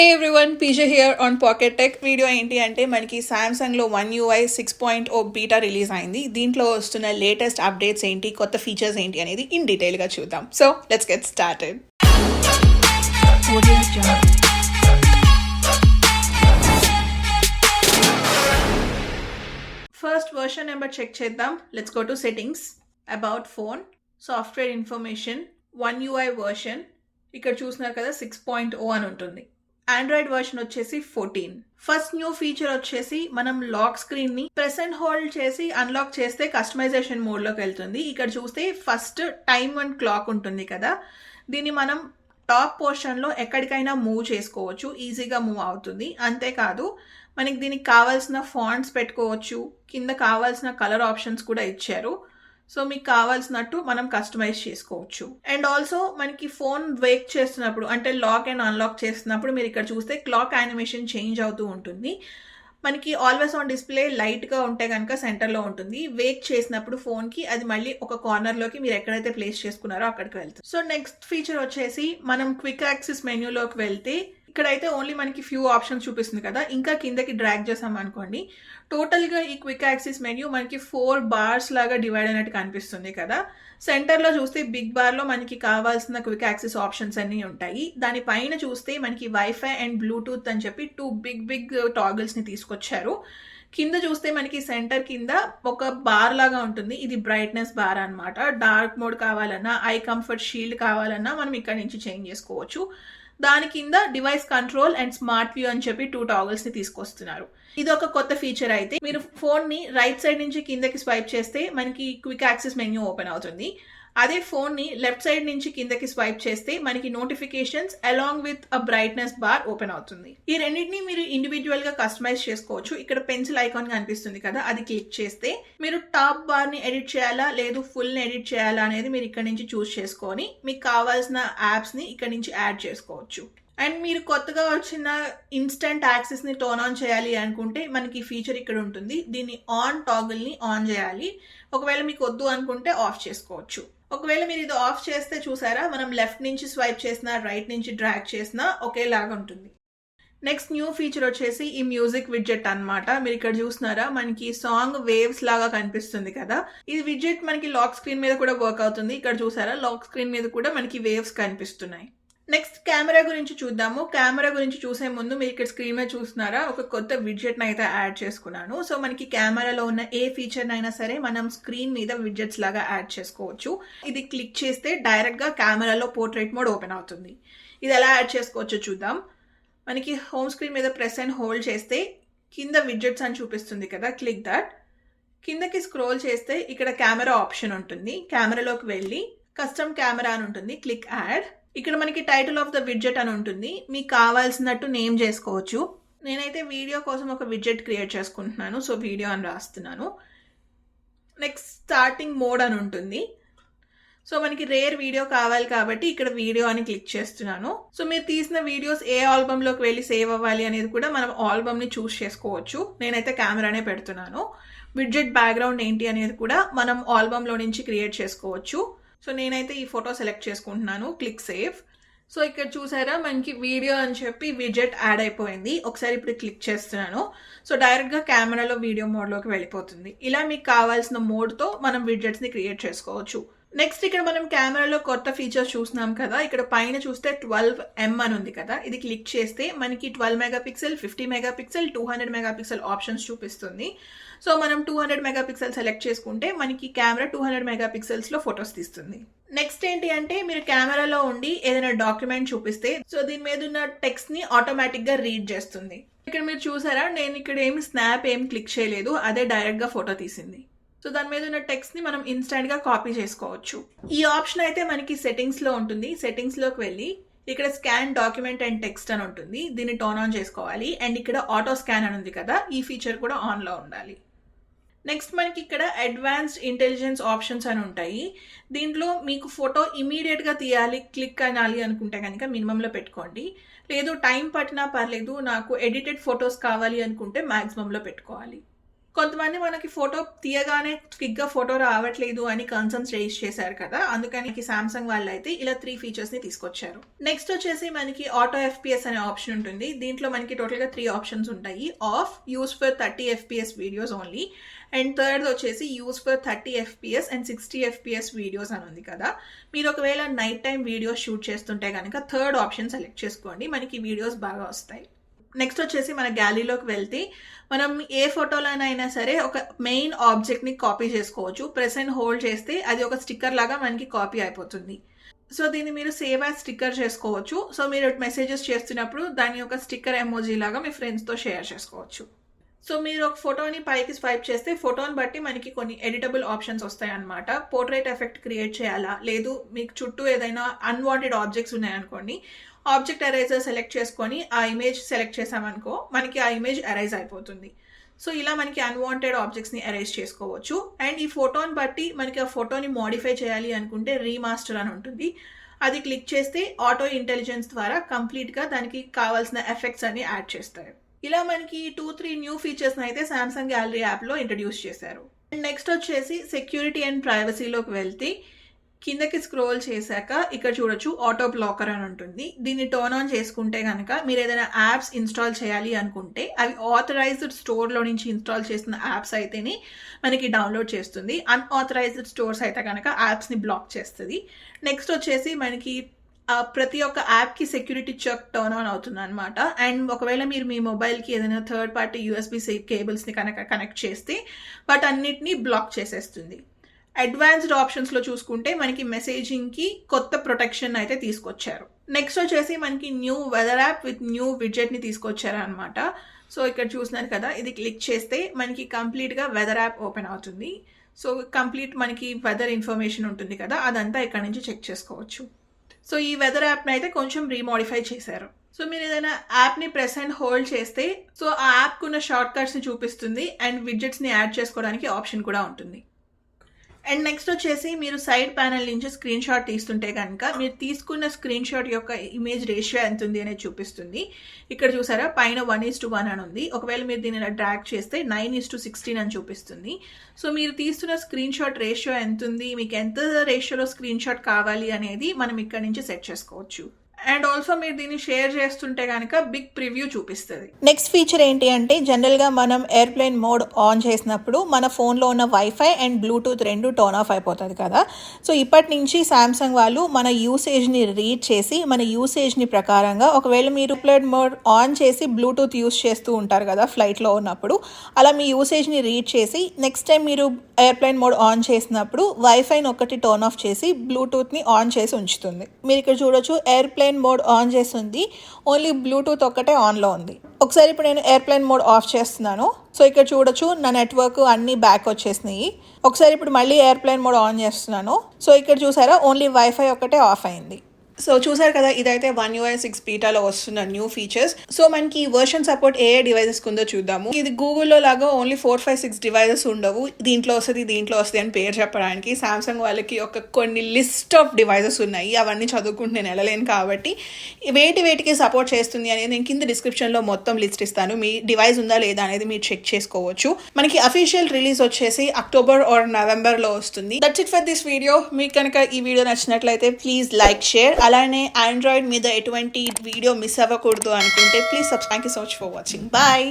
Hey everyone, PJ here on PocketTech. Video ఏంటి అంటే మనకి సామ్సంగ్లో 1UI 6.0 బీటా రిలీజ్ అయింది. దీంట్లో వస్తున్న లేటెస్ట్ అప్డేట్స్ ఏంటి, కొత్త ఫీచర్స్ ఏంటి అనేది ఇన్ డీటెయిల్గా చూద్దాం. So let's get started. First version number check చేద్దాం. Let's go to settings, about phone, software information, 1UI version. ఇక్కడ చూస్తున్నారు కదా 6.0 అని ఉంటుంది. ఆండ్రాయిడ్ వర్షన్ వచ్చేసి 14. ఫస్ట్ న్యూ ఫీచర్ వచ్చేసి మనం లాక్ స్క్రీన్ ని ప్రెస్ అండ్ హోల్డ్ చేసి అన్లాక్ చేస్తే కస్టమైజేషన్ మోడ్ లోకి వెళ్తుంది. ఇక్కడ చూస్తే ఫస్ట్ టైమ్ అండ్ క్లాక్ ఉంటుంది కదా, దీన్ని మనం టాప్ పోర్షన్ లో ఎక్కడికైనా మూవ్ చేసుకోవచ్చు, ఈజీగా మూవ్ అవుతుంది. అంతేకాదు మనకి దీనికి కావాల్సిన ఫాంట్స్ పెట్టుకోవచ్చు, కింద కావాల్సిన కలర్ ఆప్షన్స్ కూడా ఇచ్చారు. సో మీకు కావాల్సినట్టు మనం కస్టమైజ్ చేసుకోవచ్చు. అండ్ ఆల్సో మనకి ఫోన్ వేక్ చేస్తున్నప్పుడు అంటే లాక్ అండ్ అన్లాక్ చేస్తున్నప్పుడు మీరు ఇక్కడ చూస్తే క్లాక్ యానిమేషన్ చేంజ్ అవుతూ ఉంటుంది. మనకి ఆల్వేస్ ఆన్ డిస్ప్లే లైట్గా ఉంటే కనుక సెంటర్లో ఉంటుంది. వేక్ చేసినప్పుడు ఫోన్కి అది మళ్ళీ ఒక కార్నర్లోకి మీరు ఎక్కడైతే ప్లేస్ చేసుకున్నారో అక్కడికి వెళ్తుంది. సో నెక్స్ట్ ఫీచర్ వచ్చేసి మనం క్విక్ యాక్సెస్ మెన్యూలోకి వెళ్తే ఇక్కడైతే ఓన్లీ మనకి ఫ్యూ ఆప్షన్స్ చూపిస్తుంది కదా, ఇంకా కిందకి డ్రాగ్ చేసాం అనుకోండి టోటల్గా ఈ క్విక్ యాక్సెస్ మెన్యూ మనకి 4 బార్స్ లాగా డివైడ్ అయినట్టు కనిపిస్తుంది కదా. సెంటర్లో చూస్తే బిగ్ బార్లో మనకి కావాల్సిన క్విక్ యాక్సెస్ ఆప్షన్స్ అన్నీ ఉంటాయి. దానిపైన చూస్తే మనకి వైఫై అండ్ బ్లూటూత్ అని చెప్పి 2 బిగ్ టాగిల్స్ని తీసుకొచ్చారు. కింద చూస్తే మనకి సెంటర్ కింద ఒక బార్ లాగా ఉంటుంది, ఇది బ్రైట్నెస్ బార్ అనమాట. డార్క్ మోడ్ కావాలన్నా, ఐ కంఫర్ట్ షీల్డ్ కావాలన్నా మనం ఇక్కడ నుంచి చేంజ్ చేసుకోవచ్చు. దాని కింద device control and smart view అని చెప్పి 2 టాగల్స్ ని తీసుకొస్తున్నారు. ఇది ఒక కొత్త ఫీచర్. అయితే మీరు ఫోన్ ని రైట్ సైడ్ నుంచి కిందకి స్వైప్ చేస్తే మనకి క్విక్ యాక్సెస్ మెన్యూ ఓపెన్ అవుతుంది. అదే ఫోన్ ని లెఫ్ట్ సైడ్ నుంచి కిందకి స్వైప్ చేస్తే మనకి notifications along with a brightness bar open అవుతుంది. ఈ రెండింటిని మీరు ఇండివిజువల్ గా కస్టమైజ్ చేసుకోవచ్చు. ఇక్కడ పెన్సిల్ ఐకాన్ కనిపిస్తుంది కదా, అది క్లిక్ చేస్తే మీరు టాప్ బార్ ని ఎడిట్ చేయాలా లేదు ఫుల్ ని ఎడిట్ చేయాలా అనేది మీరు ఇక్కడ నుంచి చూస్ చేసుకొని మీకు కావాల్సిన యాప్స్ ని ఇక్కడ నుంచి యాడ్ చేసుకోవచ్చు. అండ్ మీరు కొత్తగా వచ్చిన ఇన్స్టెంట్ యాక్సెస్ ని టర్న్ ఆన్ చేయాలి అనుకుంటే మనకి ఈ ఫీచర్ ఇక్కడ ఉంటుంది. దీన్ని ఆన్ టాగిల్ ని ఆన్ చేయాలి. ఒకవేళ మీకు వద్దు అనుకుంటే ఆఫ్ చేసుకోవచ్చు. ఒకవేళ మీరు ఇది ఆఫ్ చేస్తే చూసారా, మనం లెఫ్ట్ నుంచి స్వైప్ చేసినా రైట్ నుంచి డ్రాగ్ చేసినా ఒకేలాగా ఉంటుంది. నెక్స్ట్ న్యూ ఫీచర్ వచ్చేసి ఈ మ్యూజిక్ విడ్జెట్ అన్నమాట. మీరు ఇక్కడ చూస్తున్నారా, మనకి సాంగ్ వేవ్స్ లాగా కనిపిస్తుంది కదా. ఈ విడ్జెట్ మనకి లాక్ స్క్రీన్ మీద కూడా వర్క్ అవుతుంది. ఇక్కడ చూసారా, లాక్ స్క్రీన్ మీద కూడా మనకి వేవ్స్ కనిపిస్తున్నాయి. నెక్స్ట్ కెమెరా గురించి చూద్దాము. కెమెరా గురించి చూసే ముందు మీరు ఇక్కడ స్క్రీన్ మీద చూస్తున్నారా, ఒక కొత్త విడ్జెట్ అయితే యాడ్ చేసుకున్నాను. సో మనకి కెమెరాలో ఉన్న ఏ ఫీచర్ అయినా సరే మనం స్క్రీన్ మీద విడ్జెట్స్ లాగా యాడ్ చేసుకోవచ్చు. ఇది క్లిక్ చేస్తే డైరెక్ట్ గా కెమెరాలో పోర్ట్రేట్ మోడ్ ఓపెన్ అవుతుంది. ఇది ఎలా యాడ్ చేసుకోవచ్చో చూద్దాం. మనకి హోమ్ స్క్రీన్ మీద ప్రెస్ అండ్ హోల్డ్ చేస్తే కింద విడ్జెట్స్ అని చూపిస్తుంది కదా, క్లిక్ దట్. కిందకి స్క్రోల్ చేస్తే ఇక్కడ కెమెరా ఆప్షన్ ఉంటుంది. కెమెరాలోకి వెళ్ళి కస్టమ్ కెమెరా అని ఉంటుంది, క్లిక్ యాడ్. ఇక్కడ మనకి టైటిల్ ఆఫ్ ద విడ్జెట్ అని ఉంటుంది, మీకు కావాల్సినట్టు నేమ్ చేసుకోవచ్చు. నేనైతే వీడియో కోసం ఒక విడ్జెట్ క్రియేట్ చేసుకుంటున్నాను, సో వీడియో అని రాస్తున్నాను. నెక్స్ట్ స్టార్టింగ్ మోడ్ అని ఉంటుంది. సో మనకి రేర్ వీడియో కావాలి కాబట్టి ఇక్కడ వీడియో అని క్లిక్ చేస్తున్నాను. సో మీరు తీసిన వీడియోస్ ఏ ఆల్బమ్లోకి వెళ్ళి సేవ్ అవ్వాలి అనేది కూడా మనం ఆల్బమ్ని చూస్ చేసుకోవచ్చు. నేనైతే కెమెరానే పెడుతున్నాను. విడ్జెట్ బ్యాక్గ్రౌండ్ ఏంటి అనేది కూడా మనం ఆల్బమ్లో నుంచి క్రియేట్ చేసుకోవచ్చు. సో నేనైతే ఈ ఫోటో సెలెక్ట్ చేసుకుంటున్నాను, క్లిక్ సేవ్. సో ఇక్కడ చూసారా, మనకి వీడియో అని చెప్పి విడ్జెట్ యాడ్ అయిపోయింది. ఒకసారి ఇప్పుడు క్లిక్ చేస్తున్నాను. సో డైరెక్ట్గా కెమెరాలో వీడియో మోడ్లోకి వెళ్ళిపోతుంది. ఇలా మీకు కావాల్సిన మోడ్తో మనం విడ్జెట్స్ని క్రియేట్ చేసుకోవచ్చు. నెక్స్ట్ ఇక్కడ మనం కెమెరాలో కొత్త ఫీచర్స్ చూస్తున్నాం కదా, ఇక్కడ పైన చూస్తే 12M అని ఉంది కదా, ఇది క్లిక్ చేస్తే మనకి 12 మెగాపిక్సెల్, 50 మెగాపిక్సెల్, 200 మెగాపిక్సెల్ ఆప్షన్స్ చూపిస్తుంది. సో మనం 200 మెగాపిక్సెల్ సెలెక్ట్ చేసుకుంటే మనకి కెమెరా 200 మెగాపిక్సెల్స్లో ఫొటోస్ తీస్తుంది. నెక్స్ట్ ఏంటి అంటే మీరు కెమెరాలో ఉండి ఏదైనా డాక్యుమెంట్ చూపిస్తే సో దీని మీద ఉన్న టెక్స్ట్ ని ఆటోమేటిక్ గా రీడ్ చేస్తుంది. ఇక్కడ మీరు చూసారా, నేను ఇక్కడ ఏమి స్నాప్ ఏం క్లిక్ చేయలేదు, అదే డైరెక్ట్ గా ఫోటో తీసింది. సో దాని మీద ఉన్న టెక్స్ట్ ని మనం ఇన్స్టెంట్ గా కాపీ చేసుకోవచ్చు. ఈ ఆప్షన్ అయితే మనకి సెట్టింగ్స్ లో ఉంటుంది. సెట్టింగ్స్ లోకి వెళ్ళి ఇక్కడ స్కాన్ డాక్యుమెంట్ అండ్ టెక్స్ట్ అని ఉంటుంది, దీన్ని టర్న్ ఆన్ చేసుకోవాలి. అండ్ ఇక్కడ ఆటో స్కాన్ అని ఉంది కదా, ఈ ఫీచర్ కూడా ఆన్ లో ఉండాలి. నెక్స్ట్ మనకి ఇక్కడ అడ్వాన్స్డ్ ఇంటెలిజెన్స్ ఆప్షన్స్ అని ఉంటాయి. దీంట్లో మీకు ఫోటో ఇమీడియట్ గా తీయాలి, క్లిక్ అనాలి అనుకుంటే కనుక మినిమంలో పెట్టుకోండి. లేదు టైం పట్టినా పర్లేదు, నాకు ఎడిటెడ్ ఫొటోస్ కావాలి అనుకుంటే మాక్సిమంలో పెట్టుకోవాలి. కొంతమంది మనకి ఫోటో తీయగానే క్విక్గా ఫోటో రావట్లేదు అని కన్సర్న్స్ రేజ్ చేశారు కదా, అందుకని సామ్సంగ్ వాళ్ళు అయితే ఇలా 3 ఫీచర్స్ ని తీసుకొచ్చారు. నెక్స్ట్ వచ్చేసి మనకి ఆటో FPS అనే ఆప్షన్ ఉంటుంది. దీంట్లో మనకి టోటల్ గా 3 ఆప్షన్స్ ఉంటాయి. Off, use for 30 FPS videos only, and third వచ్చేసి use for 30 FPS and 60 FPS videos అని ఉంది కదా. మీరు ఒకవేళ నైట్ టైం వీడియోస్ షూట్ చేస్తుంటే కనుక థర్డ్ ఆప్షన్ సెలెక్ట్ చేసుకోండి, మనకి వీడియోస్ బాగా వస్తాయి. నెక్స్ట్ వచ్చేసి మన గ్యాలరీలోకి వెళ్తే మనం ఏ ఫోటోలోనైనా సరే ఒక మెయిన్ ఆబ్జెక్ట్ని కాపీ చేసుకోవచ్చు. ప్రెస్ అండ్ హోల్డ్ చేస్తే అది ఒక స్టిక్కర్ లాగా మనకి కాపీ అయిపోతుంది. సో దీన్ని మీరు సేవ్ యాజ్ స్టిక్కర్ చేసుకోవచ్చు. సో మీరు మెసేజెస్ చేస్తున్నప్పుడు దాని ఒక స్టిక్కర్ ఎమోజీ లాగా మీ ఫ్రెండ్స్తో షేర్ చేసుకోవచ్చు. సో మీరు ఒక ఫోటోని పైకి స్వైప్ చేస్తే ఫోటోని బట్టి మనకి కొన్ని ఎడిటబుల్ ఆప్షన్స్ వస్తాయి అన్నమాట. పోర్ట్రేట్ ఎఫెక్ట్ క్రియేట్ చేయాలా, లేదు మీకు చుట్టూ ఏదైనా అన్వాంటెడ్ ఆబ్జెక్ట్స్ ఉన్నాయనుకోండి, ఆబ్జెక్ట్ ఎరేజర్ సెలెక్ట్ చేసుకొని ఆ ఇమేజ్ సెలెక్ట్ చేసామనుకో మనకి ఆ ఇమేజ్ ఎరేజ్ అయిపోతుంది. సో ఇలా మనకి అన్వాంటెడ్ ఆబ్జెక్ట్స్ని ఎరేజ్ చేసుకోవచ్చు. అండ్ ఈ ఫోటోని బట్టి మనకి ఆ ఫోటోని మోడిఫై చేయాలి అనుకుంటే రీమాస్టర్ అని ఉంటుంది. అది క్లిక్ చేస్తే ఆటో ఇంటెలిజెన్స్ ద్వారా కంప్లీట్గా దానికి కావాల్సిన ఎఫెక్ట్స్ అన్ని యాడ్ చేస్తారు. ఇలా మనకి 2-3 న్యూ ఫీచర్స్ని అయితే సామ్సంగ్ గ్యాలరీ యాప్లో ఇంట్రడ్యూస్ చేశారు. అండ్ నెక్స్ట్ వచ్చేసి సెక్యూరిటీ అండ్ ప్రైవసీలోకి వెళ్తే కిందకి స్క్రోల్ చేశాక ఇక్కడ చూడొచ్చు ఆటో బ్లాకర్ అని ఉంటుంది. దీన్ని టర్న్ ఆన్ చేసుకుంటే కనుక మీరు ఏదైనా యాప్స్ ఇన్స్టాల్ చేయాలి అనుకుంటే అవి ఆథరైజ్డ్ స్టోర్లో నుంచి ఇన్స్టాల్ చేసిన యాప్స్ అయితేనే మనకి డౌన్లోడ్ చేస్తుంది. అన్ఆథరైజ్డ్ స్టోర్స్ అయితే కనుక యాప్స్ని బ్లాక్ చేస్తుంది. నెక్స్ట్ వచ్చేసి మనకి ప్రతి ఒక్క యాప్కి సెక్యూరిటీ చెక్ టర్న్ ఆన్ అవుతుంది అనమాట. అండ్ ఒకవేళ మీరు మీ మొబైల్కి ఏదైనా థర్డ్ పార్టీ USB-C కేబుల్స్ని కనుక కనెక్ట్ చేస్తే వాటన్నిటిని బ్లాక్ చేసేస్తుంది. అడ్వాన్స్డ్ ఆప్షన్స్లో చూసుకుంటే మనకి మెసేజింగ్కి కొత్త ప్రొటెక్షన్ అయితే తీసుకొచ్చారు. నెక్స్ట్ వచ్చేసి మనకి new weather app with new విడ్జెట్ని తీసుకొచ్చారు అనమాట. సో ఇక్కడ చూస్తున్నారు కదా, ఇది క్లిక్ చేస్తే మనకి కంప్లీట్గా వెదర్ యాప్ ఓపెన్ అవుతుంది. సో కంప్లీట్ మనకి వెదర్ ఇన్ఫర్మేషన్ ఉంటుంది కదా, అదంతా ఇక్కడ నుంచి చెక్ చేసుకోవచ్చు. సో ఈ వెదర్ యాప్ని అయితే కొంచెం రీమోడిఫై చేశారు. సో మీరు ఏదైనా యాప్ని ప్రెస్ అండ్ హోల్డ్ చేస్తే సో ఆ యాప్కి ఉన్న షార్ట్ కట్స్ని చూపిస్తుంది అండ్ విడ్జెట్స్ని యాడ్ చేసుకోవడానికి ఆప్షన్ కూడా ఉంటుంది. అండ్ నెక్స్ట్ వచ్చేసి మీరు సైడ్ ప్యానల్ నుంచి స్క్రీన్ షాట్ తీస్తుంటే కనుక మీరు తీసుకున్న స్క్రీన్ షాట్ యొక్క ఇమేజ్ రేషియో ఎంత ఉంది అనేది చూపిస్తుంది. ఇక్కడ చూసారా పైన 1:1 అని ఉంది. ఒకవేళ మీరు దీన్ని ఇలా డ్రాగ్ చేస్తే 9:16 అని చూపిస్తుంది. సో మీరు తీస్తున్న స్క్రీన్ షాట్ రేషియో ఎంత ఉంది, మీకు ఎంత రేషియోలో స్క్రీన్ షాట్ కావాలి అనేది మనం ఇక్కడ నుంచి సెట్ చేసుకోవచ్చు. అండ్ ఆల్సో మీరు దీన్ని షేర్ చేస్తుంటే కనుక బిగ్ ప్రివ్యూ చూపిస్తుంది. నెక్స్ట్ ఫీచర్ ఏంటి అంటే జనరల్గా మనం ఎయిర్ప్లేన్ మోడ్ ఆన్ చేసినప్పుడు మన ఫోన్లో ఉన్న వైఫై అండ్ బ్లూటూత్ రెండు టర్న్ ఆఫ్ అయిపోతుంది కదా. సో ఇప్పటి నుంచి సామ్సంగ్ వాళ్ళు మన యూసేజ్ని రీడ్ చేసి మన యూసేజ్ని ప్రకారంగా ఒకవేళ మీరు ఎయిర్ప్లేన్ మోడ్ ఆన్ చేసి బ్లూటూత్ యూస్ చేస్తూ ఉంటారు కదా ఫ్లైట్లో ఉన్నప్పుడు, అలా మీ యూసేజ్ని రీడ్ చేసి నెక్స్ట్ టైం మీరు ఎయిర్ప్లేన్ మోడ్ ఆన్ చేసినప్పుడు వైఫైని ఒకటి టర్న్ ఆఫ్ చేసి బ్లూటూత్ని ఆన్ చేసి ఉంచుతుంది. మీరు ఇక్కడ చూడొచ్చు ఎయిర్ప్లేన్ మోడ్ ఆన్ చేస్తుంది, ఓన్లీ బ్లూటూత్ ఒక్కటే ఆన్లో ఉంది. ఒకసారి ఇప్పుడు నేను ఎయిర్ప్లేన్ మోడ్ ఆఫ్ చేస్తున్నాను. సో ఇక్కడ చూడొచ్చు నా నెట్వర్క్ అన్ని బ్యాక్ వచ్చేసినాయి. ఒకసారి ఇప్పుడు మళ్ళీ ఎయిర్ప్లేన్ మోడ్ ఆన్ చేస్తున్నాను. సో ఇక్కడ చూసారా ఓన్లీ వైఫై ఒక్కటే ఆఫ్ అయింది. సో చూసారు కదా, ఇదైతే One UI 6 బీటాలో వస్తున్న న్యూ ఫీచర్స్. సో మనకి వర్షన్ సపోర్ట్ ఏ డివైజెస్ ఉందో చూద్దాము. ఇది గూగుల్లో లాగా ఓన్లీ 4-5-6 డివైజెస్ ఉండవు, దీంట్లో వస్తుంది అని పేరు చెప్పడానికి. సామ్సంగ్ వాళ్ళకి ఒక కొన్ని లిస్ట్ ఆఫ్ డివైజెస్ ఉన్నాయి, అవన్నీ చదువుకుంటూ నేను వెళ్ళలేను కాబట్టి వేటికి సపోర్ట్ చేస్తుంది అనేది నేను కింద డిస్క్రిప్షన్లో మొత్తం లిస్ట్ ఇస్తాను. మీ డివైస్ ఉందా లేదా అనేది మీరు చెక్ చేసుకోవచ్చు. మనకి అఫీషియల్ రిలీజ్ వచ్చేసి అక్టోబర్ ఆర్ నవంబర్లో వస్తుంది. That's it for this video. మీకు కనుక ఈ వీడియో నచ్చినట్లయితే ప్లీజ్ లైక్, షేర్. అలానే ఆండ్రాయిడ్ మీద ఎటువంటి వీడియో మిస్ అవ్వకూడదు అనుకుంటే please subscribe. Thank you so much for watching. Bye.